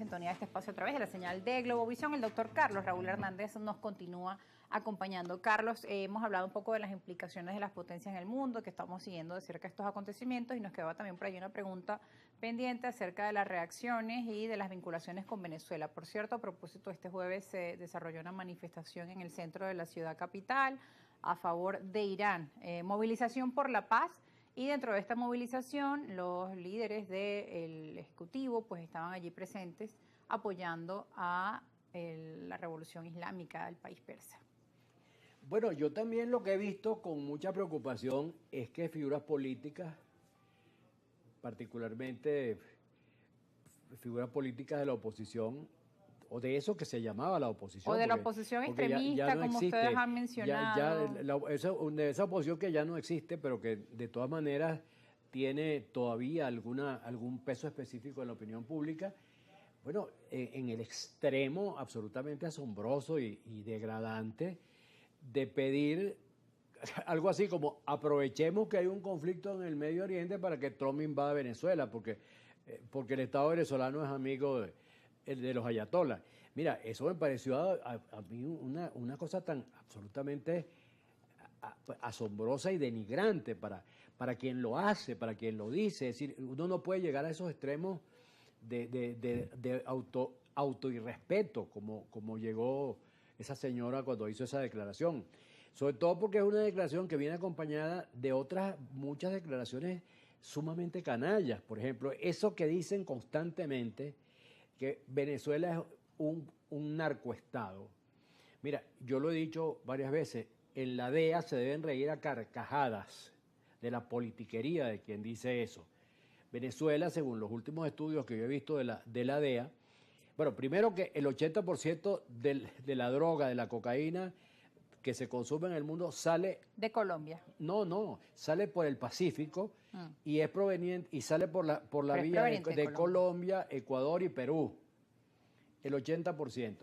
sintonía de este espacio a través de la señal de Globovisión. El doctor Carlos Raúl Hernández nos continúa acompañando. Carlos, hemos hablado un poco de las implicaciones de las potencias en el mundo, que estamos siguiendo de cerca estos acontecimientos, y nos quedaba también por ahí una pregunta pendiente acerca de las reacciones y de las vinculaciones con Venezuela. Por cierto, a propósito, este jueves se desarrolló una manifestación en el centro de la ciudad capital a favor de Irán. Movilización por la paz. Y dentro de esta movilización, los líderes del Ejecutivo pues estaban allí presentes apoyando a la revolución islámica del país persa. Bueno, yo también lo que he visto con mucha preocupación es que figuras políticas, particularmente figuras políticas de la oposición, o de eso que se llamaba la oposición. O de la oposición extremista, ya no como existe, ustedes han mencionado. Esa oposición que ya no existe, pero que de todas maneras tiene todavía algún peso específico en la opinión pública. Bueno, en el extremo absolutamente asombroso y degradante de pedir algo así como aprovechemos que hay un conflicto en el Medio Oriente para que Trump invada Venezuela, porque el Estado venezolano es amigo de los ayatolás. Mira, eso me pareció a mí una cosa tan absolutamente asombrosa y denigrante para quien lo hace, para quien lo dice. Es decir, uno no puede llegar a esos extremos de auto irrespeto como llegó esa señora cuando hizo esa declaración. Sobre todo porque es una declaración que viene acompañada de otras muchas declaraciones sumamente canallas. Por ejemplo, eso que dicen constantemente, que Venezuela es un narcoestado. Mira, yo lo he dicho varias veces, en la DEA se deben reír a carcajadas de la politiquería de quien dice eso. Venezuela, según los últimos estudios que yo he visto de la DEA, bueno, primero que el 80% de la droga, de la cocaína que se consume en el mundo sale... De Colombia. No, sale por el Pacífico y es proveniente y sale por la vía de Colombia, Ecuador y Perú. El 80%.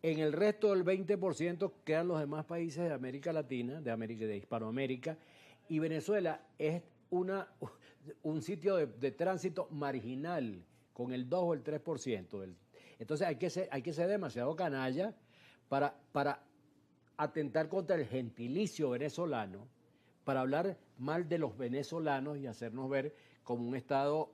En el resto del 20% quedan los demás países de América Latina, de Hispanoamérica, y Venezuela es un sitio de tránsito marginal, con el 2 o el 3%. Entonces hay que ser demasiado canalla para atentar contra el gentilicio venezolano, para hablar mal de los venezolanos y hacernos ver como un estado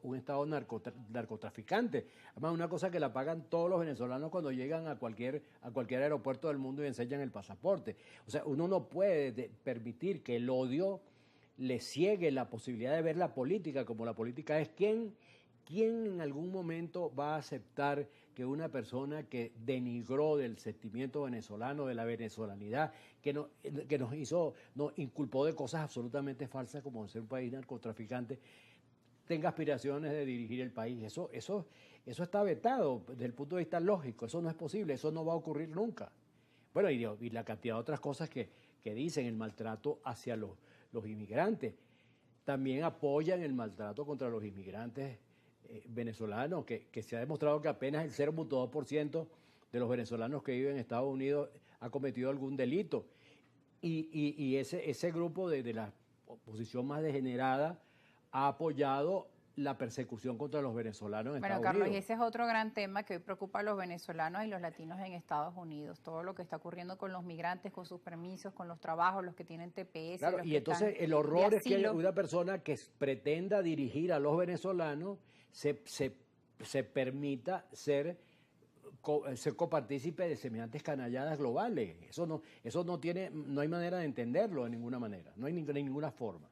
narcotraficante. Además, una cosa que la pagan todos los venezolanos cuando llegan a cualquier aeropuerto del mundo y enseñan el pasaporte. O sea, uno no puede permitir que el odio le ciegue la posibilidad de ver la política, como la política es ¿quién en algún momento va a aceptar que una persona que denigró del sentimiento venezolano, de la venezolanidad, que nos inculpó de cosas absolutamente falsas como ser un país narcotraficante, tenga aspiraciones de dirigir el país? Eso está vetado desde el punto de vista lógico, eso no es posible, eso no va a ocurrir nunca. Bueno, y la cantidad de otras cosas que dicen, el maltrato hacia los inmigrantes. También apoyan el maltrato contra los inmigrantes venezolanos, que se ha demostrado que apenas el 0.2% de los venezolanos que viven en Estados Unidos ha cometido algún delito. Y ese grupo de la oposición más degenerada ha apoyado la persecución contra los venezolanos en Estados Unidos. Bueno, Carlos, y ese es otro gran tema que hoy preocupa a los venezolanos y los latinos en Estados Unidos. Todo lo que está ocurriendo con los migrantes, con sus permisos, con los trabajos, los que tienen TPS. Claro, y entonces el horror es que una persona que pretenda dirigir a los venezolanos se permita ser copartícipe de semejantes canalladas globales. Eso no hay manera de entenderlo de ninguna manera, no hay ninguna forma.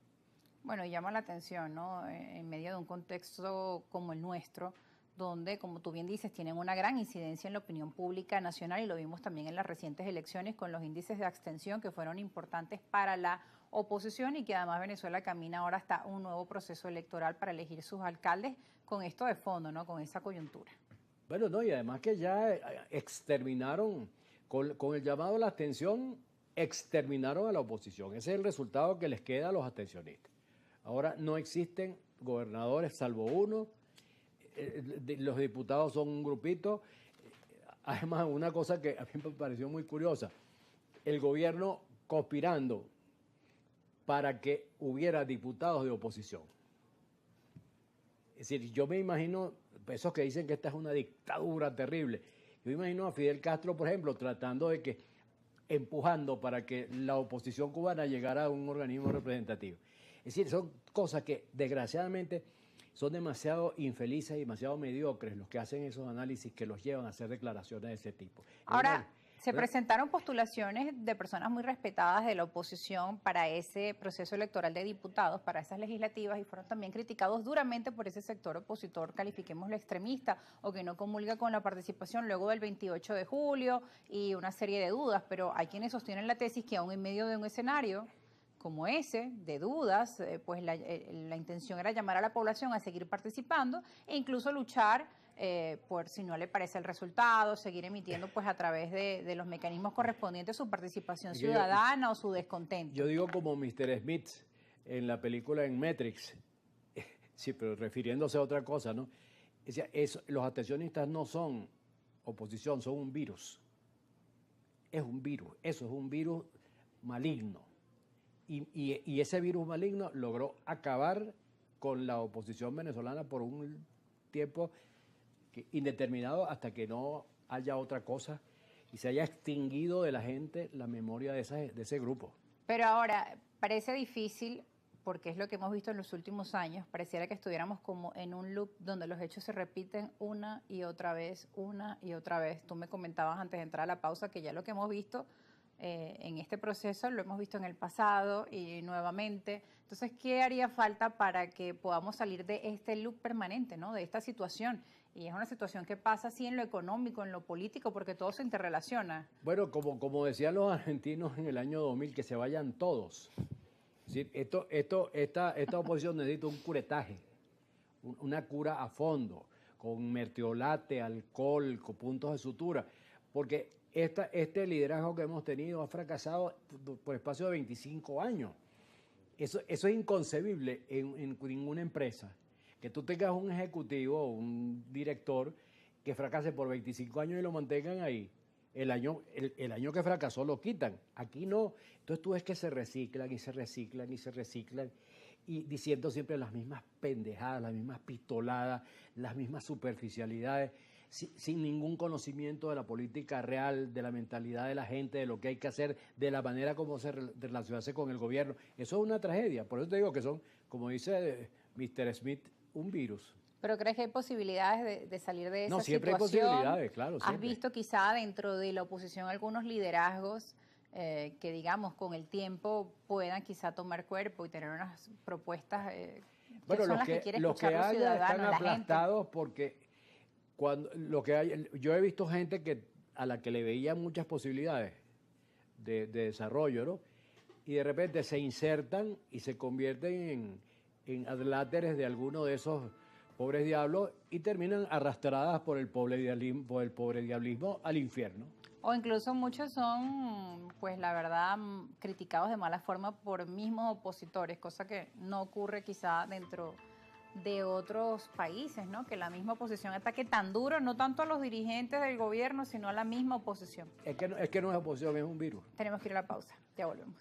Bueno, llama la atención, ¿no? En medio de un contexto como el nuestro, donde, como tú bien dices, tienen una gran incidencia en la opinión pública nacional, y lo vimos también en las recientes elecciones con los índices de abstención que fueron importantes para la oposición, y que además Venezuela camina ahora hasta un nuevo proceso electoral para elegir sus alcaldes con esto de fondo, ¿no? Con esa coyuntura. Bueno, no, y además que ya exterminaron, con el llamado a la abstención, exterminaron a la oposición. Ese es el resultado que les queda a los abstencionistas. Ahora no existen gobernadores salvo uno, los diputados son un grupito. Además, una cosa que a mí me pareció muy curiosa, el gobierno conspirando para que hubiera diputados de oposición. Es decir, yo me imagino, esos que dicen que esta es una dictadura terrible, yo me imagino a Fidel Castro, por ejemplo, tratando de que, empujando para que la oposición cubana llegara a un organismo representativo. Es decir, son cosas que desgraciadamente son demasiado infelices y demasiado mediocres los que hacen esos análisis que los llevan a hacer declaraciones de ese tipo. Ahora, se presentaron postulaciones de personas muy respetadas de la oposición para ese proceso electoral de diputados, para esas legislativas, y fueron también criticados duramente por ese sector opositor, califiquémoslo extremista, o que no comulga con la participación luego del 28 de julio y una serie de dudas, pero hay quienes sostienen la tesis que aún en medio de un escenario como ese, de dudas, pues la intención era llamar a la población a seguir participando e incluso luchar por si no le parece el resultado, seguir emitiendo pues a través de los mecanismos correspondientes su participación ciudadana o su descontento. Yo digo como Mr. Smith en la película en Matrix, sí, pero refiriéndose a otra cosa, ¿no? Los abstencionistas no son oposición, son un virus. Es un virus, eso es un virus maligno. Y ese virus maligno logró acabar con la oposición venezolana por un tiempo indeterminado hasta que no haya otra cosa y se haya extinguido de la gente la memoria de ese grupo. Pero ahora, parece difícil, porque es lo que hemos visto en los últimos años, pareciera que estuviéramos como en un loop donde los hechos se repiten una y otra vez, una y otra vez. Tú me comentabas antes de entrar a la pausa que ya lo que hemos visto en este proceso lo hemos visto en el pasado y nuevamente. Entonces, ¿qué haría falta para que podamos salir de este loop permanente, ¿no? De esta situación? Y es una situación que pasa así en lo económico, en lo político, porque todo se interrelaciona. Bueno, como decían los argentinos en el año 2000, que se vayan todos. Es decir, esta oposición necesita un curetaje, una cura a fondo, con mertiolate, alcohol, con puntos de sutura, porque este liderazgo que hemos tenido ha fracasado por espacio de 25 años. Eso es inconcebible en ninguna empresa. Que tú tengas un ejecutivo o un director que fracase por 25 años y lo mantengan ahí. El año que fracasó lo quitan. Aquí no. Entonces tú ves que se reciclan y se reciclan y se reciclan y diciendo siempre las mismas pendejadas, las mismas pistoladas, las mismas superficialidades, sin ningún conocimiento de la política real, de la mentalidad de la gente, de lo que hay que hacer, de la manera como se relacionarse con el gobierno. Eso es una tragedia. Por eso te digo que son, como dice Mr. Smith, un virus. ¿Pero crees que hay posibilidades de salir de esa situación? No, siempre hay posibilidades, claro. ¿Has visto quizá dentro de la oposición algunos liderazgos que, digamos, con el tiempo puedan quizá tomar cuerpo y tener unas propuestas que son las que quiere escuchar los ciudadanos, están aplastados porque yo he visto gente a la que le veía muchas posibilidades de desarrollo, ¿no? Y de repente se insertan y se convierten en adláteres de alguno de esos pobres diablos y terminan arrastradas por el pobre diablismo al infierno. O incluso muchos son, pues la verdad, criticados de mala forma por mismos opositores, cosa que no ocurre quizá dentro de otros países, ¿no? Que la misma oposición ataque tan duro, no tanto a los dirigentes del gobierno, sino a la misma oposición. Es que no es oposición, es un virus. Tenemos que ir a la pausa, ya volvemos.